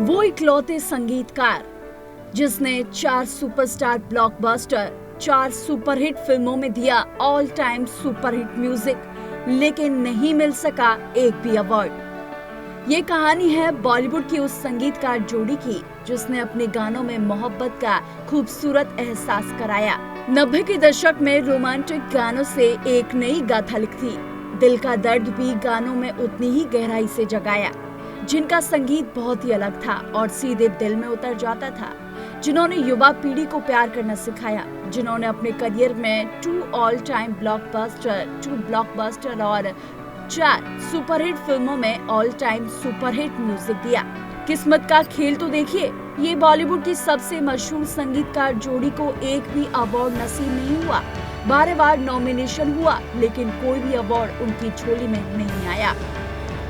वो इकलौते संगीतकार जिसने 4 सुपरस्टार ब्लॉकबस्टर, 4 सुपरहिट फिल्मों में दिया ऑल टाइम सुपरहिट म्यूजिक, लेकिन नहीं मिल सका एक भी अवार्ड। ये कहानी है बॉलीवुड की उस संगीतकार जोड़ी की जिसने अपने गानों में मोहब्बत का खूबसूरत एहसास कराया। 90 के दशक में रोमांटिक गानों से एक नई गाथा लिखी, दिल का दर्द भी गानों में उतनी ही गहराई से जगाया, जिनका संगीत बहुत ही अलग था और सीधे दिल में उतर जाता था, जिन्होंने युवा पीढ़ी को प्यार करना सिखाया, जिन्होंने अपने करियर में 2 ऑल टाइम ब्लॉकबस्टर, 2 ब्लॉकबस्टर और 4 सुपरहिट फिल्मों में ऑल टाइम सुपरहिट म्यूजिक दिया। किस्मत का खेल तो देखिए, ये बॉलीवुड की सबसे मशहूर संगीतकार जोड़ी को एक भी अवार्ड नसीब नहीं हुआ। 12 बार नॉमिनेशन हुआ, लेकिन कोई भी अवार्ड उनकी झोली में नहीं आया।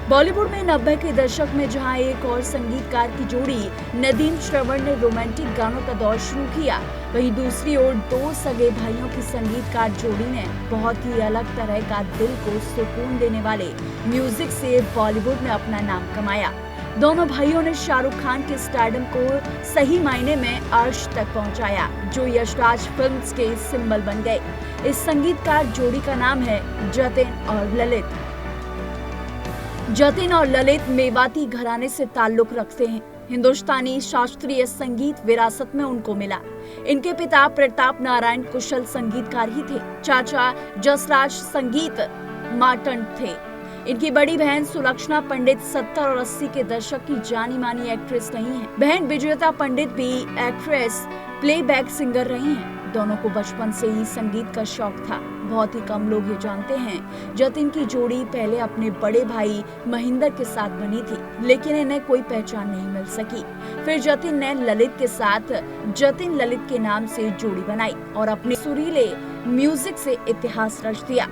बॉलीवुड में 90 के दशक में जहां एक और संगीतकार की जोड़ी नदीम श्रवण ने रोमांटिक गानों का दौर शुरू किया, वहीं दूसरी ओर 2 सगे भाइयों की संगीतकार जोड़ी ने बहुत ही अलग तरह का दिल को सुकून देने वाले म्यूजिक से बॉलीवुड में अपना नाम कमाया। दोनों भाइयों ने शाहरुख खान के स्टारडम को सही मायने में अर्श तक पहुंचाया, जो यशराज फिल्म्स के सिंबल बन गए। इस संगीतकार जोड़ी का नाम है जतिन और ललित। जतिन और ललित मेवाती घराने से ताल्लुक रखते हैं। हिंदुस्तानी शास्त्रीय संगीत विरासत में उनको मिला। इनके पिता प्रताप नारायण कुशल संगीतकार ही थे। चाचा जसराज संगीत मार्तंड थे। इनकी बड़ी बहन सुलक्षणा पंडित 70 और 80 के दशक की जानी मानी एक्ट्रेस रही हैं। बहन विजेता पंडित भी एक्ट्रेस, प्लेबैक सिंगर रही हैं। दोनों को बचपन से ही संगीत का शौक था। बहुत ही कम लोग ये जानते हैं, जतिन की जोड़ी पहले अपने बड़े भाई महेंद्र के साथ बनी थी, लेकिन इन्हें कोई पहचान नहीं मिल सकी। फिर जतिन ने ललित के साथ जतिन ललित के नाम से जोड़ी बनाई और अपने सुरीले म्यूजिक से इतिहास रच दिया।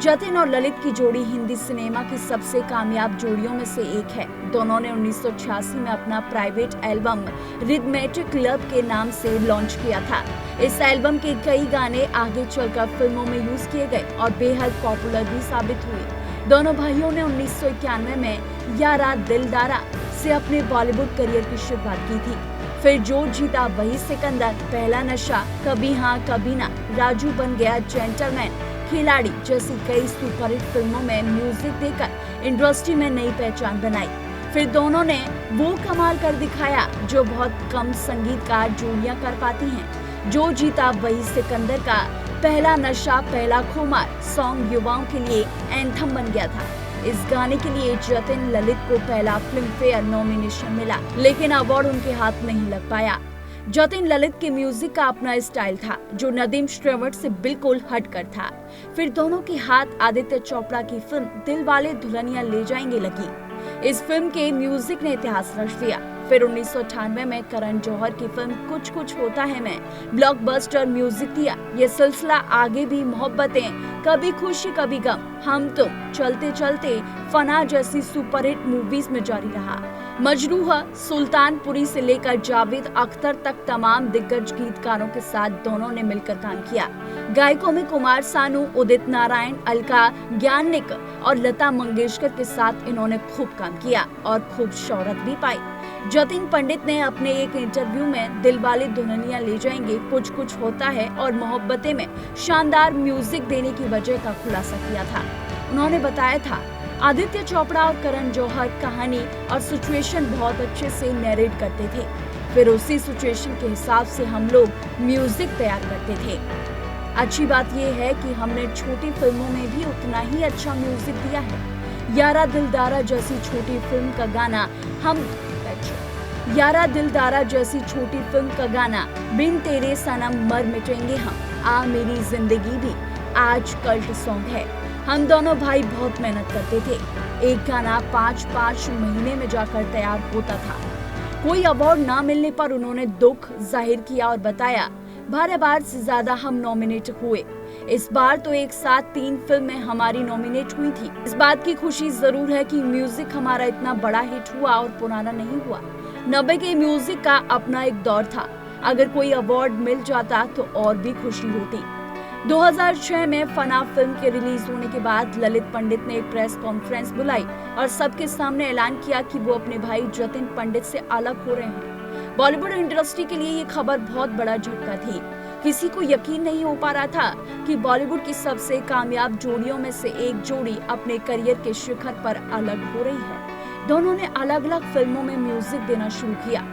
जतिन और ललित की जोड़ी हिंदी सिनेमा की सबसे कामयाब जोड़ियों में से एक है। दोनों ने 1986 में अपना प्राइवेट एल्बम रिदमेटिक लव के नाम से लॉन्च किया था। इस एल्बम के कई गाने आगे चलकर फिल्मों में यूज किए गए और बेहद पॉपुलर भी साबित हुए। दोनों भाइयों ने 1991 में यारा दिलदारा से अपने बॉलीवुड करियर की शुरुआत की थी। फिर जो जीता वही सिकंदर, पहला नशा, कभी हाँ कभी ना, राजू बन गया जेंटलमैन, खिलाड़ी जैसी कई सुपरहिट फिल्मों में म्यूजिक देकर इंडस्ट्री में नई पहचान बनाई। फिर दोनों ने वो कमाल कर दिखाया जो बहुत कम संगीतकार जोड़ियां कर पाती हैं। जो जीता वही सिकंदर का पहला नशा पहला खुमार सॉन्ग युवाओं के लिए एंथम बन गया था। इस गाने के लिए जतिन ललित को पहला फिल्म फेयर नॉमिनेशन मिला, लेकिन अवार्ड उनके हाथ नहीं लग पाया। जतिन ललित के म्यूजिक का अपना स्टाइल था जो नदीम श्रवण से बिल्कुल हटकर था। फिर दोनों के हाथ आदित्य चोपड़ा की फिल्म दिलवाले दुल्हनिया ले जाएंगे लगी। इस फिल्म के म्यूजिक ने इतिहास रच दिया। फिर 1998 में करण जौहर की फिल्म कुछ कुछ होता है में ब्लॉकबस्टर म्यूजिक दिया। ये सिलसिला आगे भी मोहब्बतें, कभी खुशी कभी गम, हम तुम, चलते चलते, फना जैसी सुपरहिट मूवीज में जारी रहा। मजरूह, सुल्तानपुरी से लेकर जावेद अख्तर तक तमाम दिग्गज गीतकारों के साथ दोनों ने मिलकर काम किया। गायकों में कुमार सानू, उदित नारायण, अलका ज्ञानिक और लता मंगेशकर के साथ इन्होंने खूब काम किया और खूब शोहरत भी पाई। जतिन पंडित ने अपने एक इंटरव्यू में दिलवाले दुल्हनिया ले जाएंगे, कुछ कुछ होता है और मोहब्बतें में शानदार म्यूजिक देने की वजह का खुलासा किया था। उन्होंने बताया था, आदित्य चोपड़ा और करण जौहर कहानी और सिचुएशन बहुत अच्छे से नरेट करते थे। फिर उसी सिचुएशन के हिसाब से हम लोग म्यूजिक तैयार करते थे। अच्छी बात यह है कि हमने छोटी फिल्मों में भी उतना ही अच्छा म्यूजिक दिया है। यारा दिलदारा जैसी छोटी फिल्म का गाना बिन तेरे सनम मर मिटेंगे हम, आ मेरी जिंदगी भी आज कल्ट सॉन्ग है। हम दोनों भाई बहुत मेहनत करते थे। एक गाना 5-5 महीने में जाकर तैयार होता था। कोई अवार्ड ना मिलने पर उन्होंने दुख जाहिर किया और बताया, 12 बार से ज्यादा हम नॉमिनेट हुए। इस बार तो एक साथ 3 फिल्में हमारी नॉमिनेट हुई थी। इस बात की खुशी जरूर है कि म्यूजिक हमारा इतना बड़ा हिट हुआ और पुराना नहीं हुआ। 90 के म्यूजिक का अपना एक दौर था। अगर कोई अवार्ड मिल जाता तो और भी खुशी होती। 2006 में फना फिल्म के रिलीज होने के बाद ललित पंडित ने एक प्रेस कॉन्फ्रेंस बुलाई और सबके सामने ऐलान किया कि वो अपने भाई जतिन पंडित से अलग हो रहे हैं। बॉलीवुड इंडस्ट्री के लिए ये खबर बहुत बड़ा झटका थी। किसी को यकीन नहीं हो पा रहा था कि बॉलीवुड की सबसे कामयाब जोड़ियों में से एक जोड़ी अपने करियर के शिखर पर अलग हो रही है। दोनों ने अलग अलग फिल्मों में म्यूजिक देना शुरू किया।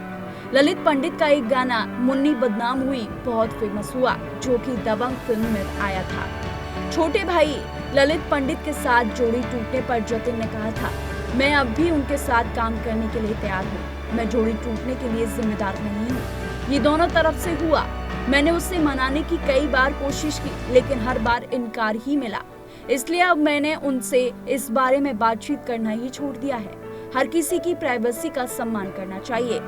ललित पंडित का एक गाना मुन्नी बदनाम हुई बहुत फेमस हुआ, जो कि दबंग फिल्म में आया था। छोटे भाई ललित पंडित के साथ जोड़ी टूटने पर जतिन ने कहा था, मैं अब भी उनके साथ काम करने के लिए तैयार हूँ। मैं जोड़ी टूटने के लिए जिम्मेदार नहीं हूँ। ये दोनों तरफ से हुआ। मैंने उससे मनाने की कई बार कोशिश की, लेकिन हर बार इनकार ही मिला। इसलिए अब मैंने उनसे इस बारे में बातचीत करना ही छोड़ दिया है। हर किसी की प्राइवेसी का सम्मान करना चाहिए।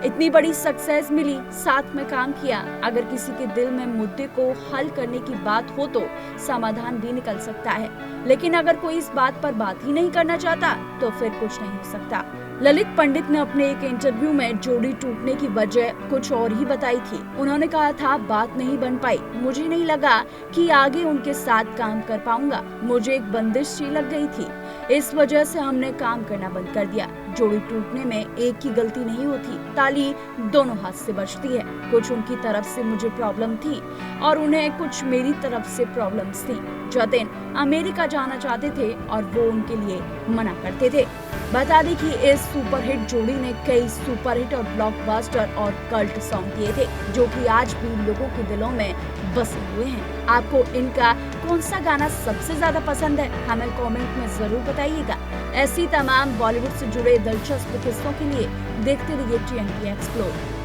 इतनी बड़ी सक्सेस मिली, साथ में काम किया। अगर किसी के दिल में मुद्दे को हल करने की बात हो तो समाधान भी निकल सकता है, लेकिन अगर कोई इस बात पर बात ही नहीं करना चाहता तो फिर कुछ नहीं हो सकता। ललित पंडित ने अपने एक इंटरव्यू में जोड़ी टूटने की वजह कुछ और ही बताई थी। उन्होंने कहा था, बात नहीं बन पाई। मुझे नहीं लगा कि आगे उनके साथ काम कर पाऊंगा। मुझे एक बंदिश सी लग गई थी। इस वजह से हमने काम करना बंद कर दिया। जोड़ी टूटने में एक की गलती नहीं होती, ताली दोनों हाथ से बजती है। कुछ उनकी तरफ से मुझे प्रॉब्लम थी और उन्हें कुछ मेरी तरफ से प्रॉब्लम्स थी। जतिन अमेरिका जाना चाहते थे और वो उनके लिए मना करते थे। बता दें कि इस सुपरहिट जोड़ी ने कई सुपरहिट और ब्लॉकबस्टर और कल्ट सॉन्ग दिए थे, जो कि आज भी लोगों के दिलों में बसे हुए हैं। आपको इनका कौन सा गाना सबसे ज्यादा पसंद है, हमें कमेंट में जरूर बताइएगा। ऐसी तमाम बॉलीवुड से जुड़े दिलचस्प किस्सों के लिए देखते रहिए TNT एक्सप्लोर।